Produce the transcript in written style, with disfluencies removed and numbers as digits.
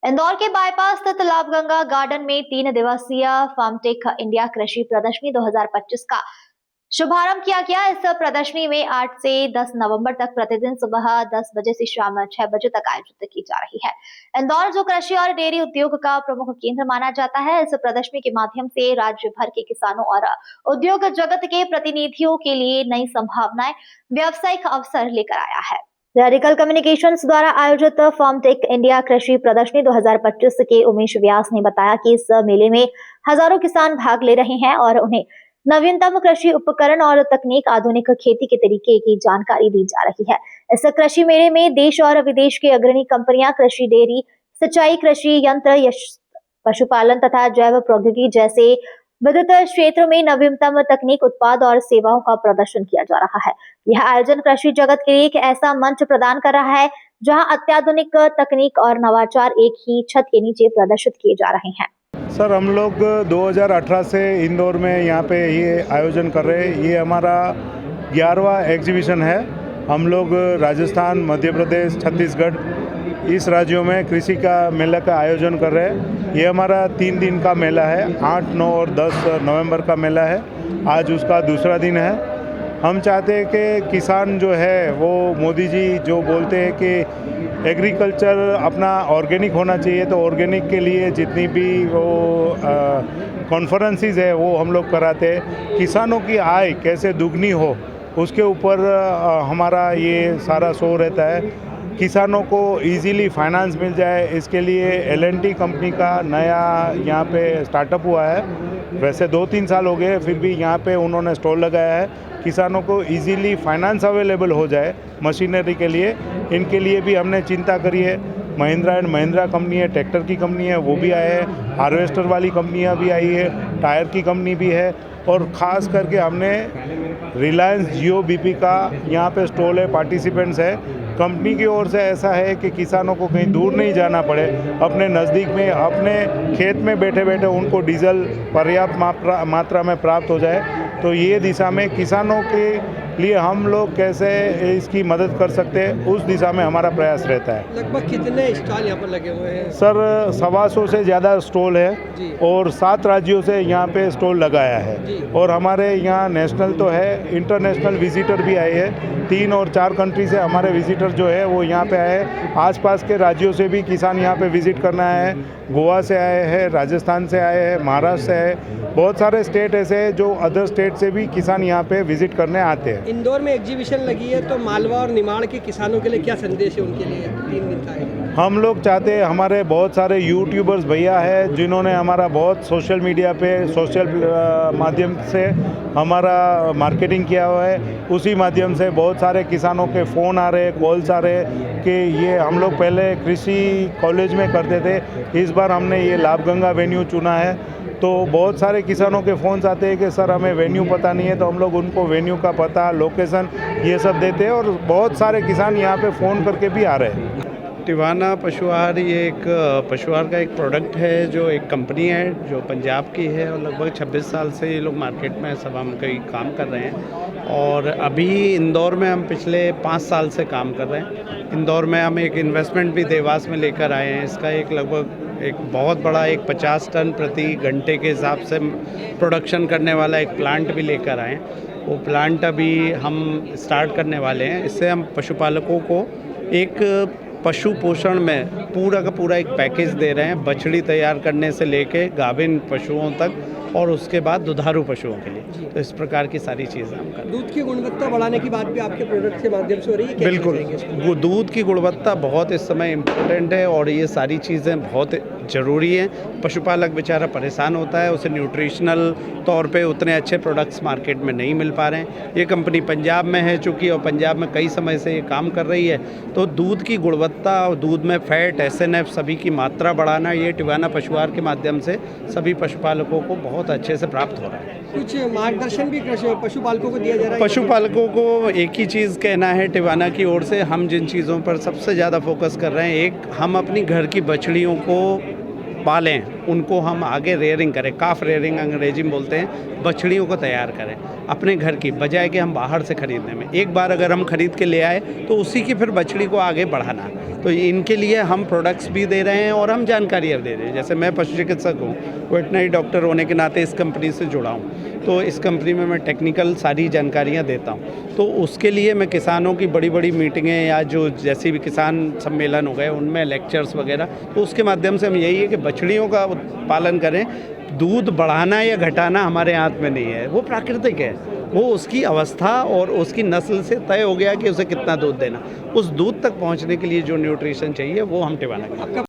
इंदौर के बाईपास स्थित लाभगंगा गार्डन में 3 दिवसीय फार्मटेक इंडिया कृषि प्रदर्शनी 2025 का शुभारंभ किया गया। इस प्रदर्शनी में 8 से 10 नवंबर तक प्रतिदिन सुबह 10 बजे से शाम 6 बजे तक आयोजित की जा रही है। इंदौर जो कृषि और डेयरी उद्योग का प्रमुख केंद्र माना जाता है, इस प्रदर्शनी के माध्यम से राज्य भर के किसानों और उद्योग जगत के प्रतिनिधियों के लिए नई संभावनाएं, व्यावसायिक अवसर लेकर आया है। रेडिकल कम्युनिकेशंस द्वारा आयोजित फार्मटेक इंडिया कृषि प्रदर्शनी 2025 के उमेश व्यास ने बताया कि इस मेले में हजारों किसान भाग ले रहे हैं और उन्हें नवीनतम कृषि उपकरण और तकनीक, आधुनिक खेती के तरीके की जानकारी दी जा रही है। इस कृषि मेले में देश और विदेश की अग्रणी कंपनियां कृषि, डेयरी, सिंचाई, कृषि यंत्र, पशुपालन तथा जैव प्रौद्योगिकी जैसे विद्युत क्षेत्र में नवीनतम तकनीक, उत्पाद और सेवाओं का प्रदर्शन किया जा रहा है। यह आयोजन कृषि जगत के लिए एक ऐसा मंच प्रदान कर रहा है जहां अत्याधुनिक तकनीक और नवाचार एक ही छत के नीचे प्रदर्शित किए जा रहे हैं। सर, हम लोग 2018 से इंदौर में यहाँ पे ये आयोजन कर रहे हैं। ये हमारा 11वां एग्जीबिशन है। हम लोग राजस्थान, मध्य प्रदेश, छत्तीसगढ़ इस राज्यों में कृषि का मेला का आयोजन कर रहे हैं। ये हमारा 3 दिन का मेला है। 8, 9 और 10 नवंबर का मेला है। आज उसका दूसरा दिन है। हम चाहते हैं कि किसान जो है वो मोदी जी जो बोलते हैं कि एग्रीकल्चर अपना ऑर्गेनिक होना चाहिए, तो ऑर्गेनिक के लिए जितनी भी वो कॉन्फ्रेंसेस है वो हम लोग कराते हैं। किसानों की आय कैसे दुगनी हो उसके ऊपर हमारा ये सारा शो रहता है। किसानों को इजीली फाइनेंस मिल जाए, इसके लिए L&T कंपनी का नया यहाँ पे स्टार्टअप हुआ है। वैसे 2-3 साल हो गए, फिर भी यहाँ पे उन्होंने स्टॉल लगाया है। किसानों को इजीली फाइनेंस अवेलेबल हो जाए मशीनरी के लिए, इनके लिए भी हमने चिंता करी है। महिंद्रा एंड महिंद्रा कंपनी है, ट्रैक्टर की कंपनी है, वो भी आए हैं। हार्वेस्टर वाली कंपनियाँ भी आई है, टायर की कंपनी भी है। और ख़ास करके हमने रिलायंस जियो BP का यहाँ पे स्टॉल है, पार्टिसिपेंट्स है। कंपनी की ओर से ऐसा है कि किसानों को कहीं दूर नहीं जाना पड़े, अपने नज़दीक में, अपने खेत में बैठे बैठे उनको डीजल पर्याप्त मात्रा में प्राप्त हो जाए। तो ये दिशा में किसानों के लिए हम लोग कैसे इसकी मदद कर सकते हैं, उस दिशा में हमारा प्रयास रहता है। लगभग कितने स्टॉल यहाँ पर लगे हुए हैं? सर, 125 से ज़्यादा स्टॉल है और 7 राज्यों से यहाँ पे स्टॉल लगाया है। और हमारे यहाँ नेशनल तो है, इंटरनेशनल विजिटर भी आए हैं। 3 और 4 कंट्री से हमारे विजिटर जो है वो यहाँ पे आए हैं। आसपास के राज्यों से भी किसान यहाँ पे विजिट करना आए हैं। गोवा से आए हैं, राजस्थान से आए हैं, महाराष्ट्र से आए। बहुत सारे स्टेट ऐसे हैं जो अदर स्टेट से भी किसान यहाँ पे विजिट करने आते हैं। इंदौर में एग्जीबिशन लगी है, तो मालवा और निमाड़ के किसानों के लिए क्या संदेश है उनके लिए 3 दिन का है? हम लोग चाहते हैं, हमारे बहुत सारे यूट्यूबर्स भैया हैं जिन्होंने हमारा बहुत सोशल मीडिया पे माध्यम से हमारा मार्केटिंग किया हुआ है। उसी माध्यम से बहुत सारे किसानों के फ़ोन आ रहे, कॉल्स आ रहे कि ये हम लोग पहले कृषि कॉलेज में करते थे, इस बार हमने ये लाभगंगा वेन्यू चुना है। तो बहुत सारे किसानों के फ़ोन्स आते हैं कि सर हमें वेन्यू पता नहीं है, तो हम लोग उनको वेन्यू का पता, लोकेशन ये सब देते हैं। और बहुत सारे किसान यहाँ पे फ़ोन करके भी आ रहे हैं। टिवाना पशु आहार ये एक पशु आहार का एक प्रोडक्ट है जो एक कंपनी है जो पंजाब की है और लगभग 26 साल से ये लोग मार्केट में सब हम कई काम कर रहे हैं। और अभी इंदौर में हम पिछले 5 साल से काम कर रहे हैं। इंदौर में हम एक इन्वेस्टमेंट भी देवास में लेकर आए हैं। इसका एक लगभग एक बहुत बड़ा 50 टन प्रति घंटे के हिसाब से प्रोडक्शन करने वाला एक प्लांट भी लेकर आए हैं। वो प्लांट अभी हम स्टार्ट करने वाले हैं। इससे हम पशुपालकों को एक पशु पोषण में पूरा का पूरा एक पैकेज दे रहे हैं, बछड़ी तैयार करने से लेके गाभिन पशुओं तक और उसके बाद दुधारू पशुओं के लिए। तो इस प्रकार की सारी चीज़ें हम करते हैं। दूध की गुणवत्ता बढ़ाने की बात भी आपके प्रोडक्ट के माध्यम से हो रही है? बिल्कुल, दूध की गुणवत्ता बहुत इस समय इम्पोर्टेंट है और ये सारी चीज़ें बहुत ज़रूरी हैं। पशुपालक बेचारा परेशान होता है, उसे न्यूट्रिशनल तौर पे उतने अच्छे प्रोडक्ट्स मार्केट में नहीं मिल पा रहे हैं। ये कंपनी पंजाब में है चूँकि, और पंजाब में कई समय से ये काम कर रही है। तो दूध की गुणवत्ता और दूध में फैट, SNF सभी की मात्रा बढ़ाना, ये टिवाना पशु आहार के माध्यम से सभी पशुपालकों को बहुत अच्छे से प्राप्त हो रहा है। कुछ मार्गदर्शन भी पशुपालकों को दिया जा रहा है? पशुपालकों को एक ही चीज़ कहना है टिवाना की ओर से, हम जिन चीज़ों पर सबसे ज़्यादा फोकस कर रहे हैं, एक हम अपनी घर की बछड़ियों को पालें, उनको हम आगे रेयरिंग करें, काफ रेयरिंग अंग्रेजी में बोलते हैं, बछड़ियों को तैयार करें अपने घर की, बजाय कि हम बाहर से खरीदने में। एक बार अगर हम खरीद के ले आए तो उसी की फिर बछड़ी को आगे बढ़ाना। तो इनके लिए हम प्रोडक्ट्स भी दे रहे हैं और हम जानकारियाँ दे रहे हैं। जैसे मैं पशु चिकित्सक हूँ, वेटनरी डॉक्टर होने के नाते इस कंपनी से जुड़ा हूँ, तो इस कंपनी में मैं टेक्निकल सारी जानकारियाँ देता हूँ। तो उसके लिए मैं किसानों की बड़ी बड़ी मीटिंगें या जो जैसी भी किसान सम्मेलन हो गए उनमें लेक्चर्स वगैरह, तो उसके माध्यम से हम यही है कि बछड़ियों का पालन करें। दूध बढ़ाना या घटाना हमारे हाथ में नहीं है, वो प्राकृतिक है, वो उसकी अवस्था और उसकी नस्ल से तय हो गया कि उसे कितना दूध देना। उस दूध तक पहुंचने के लिए जो न्यूट्रिशन चाहिए वो हम टिवाना करें। आपका